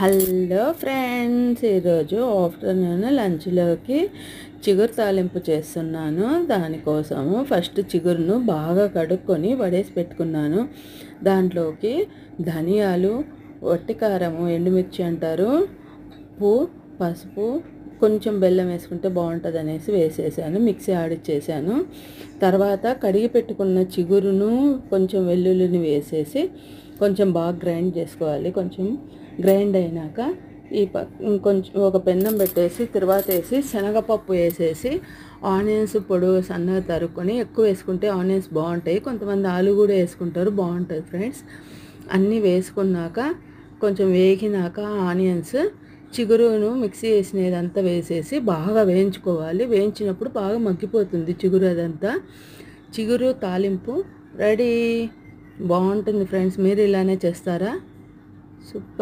Hello friends, ఈరోజు afternoon లంచ్లోకి చిగురు తాలింపు చేస్తున్నాను. దానికోసము ఫస్ట్ చిగురును బాగా కడుక్కొని వడేసి పెట్టుకున్నాను. దాంట్లోకి ధనియాలు, వట్టి కారము, ఎండుమిర్చి అంటారు, ఉప్పు, పసుపు, కొంచెం బెల్లం వేసుకుంటే బాగుంటుంది అనేసి వేసేసాను. మిక్సీ ఆడిచ్చేసాను. తర్వాత కడిగి పెట్టుకున్న చిగురును కొంచెం వెల్లుల్లిని వేసేసి కొంచెం బాగా గ్రైండ్ చేసుకోవాలి. కొంచెం గ్రైండ్ అయినాక కొంచెం ఒక పెన్నం పెట్టేసి తర్వాత వేసి శనగపప్పు వేసేసి ఆనియన్స్ పొడుగు సన్నగా తరుక్కొని, ఎక్కువ వేసుకుంటే ఆనియన్స్ బాగుంటాయి, కొంతమంది ఆలు కూడా వేసుకుంటారు, బాగుంటుంది ఫ్రెండ్స్. అన్నీ వేసుకున్నాక కొంచెం వేగినాక ఆనియన్స్ చిగురును మిక్సీ వేసినదంతా వేసేసి బాగా వేయించుకోవాలి. వేయించినప్పుడు బాగా మగ్గిపోతుంది చిగురు అదంతా. చిగురు తాలింపు రెడీ. బాగుంటుంది ఫ్రెండ్స్. మీరు ఇలానే చేస్తారా? సూపర్.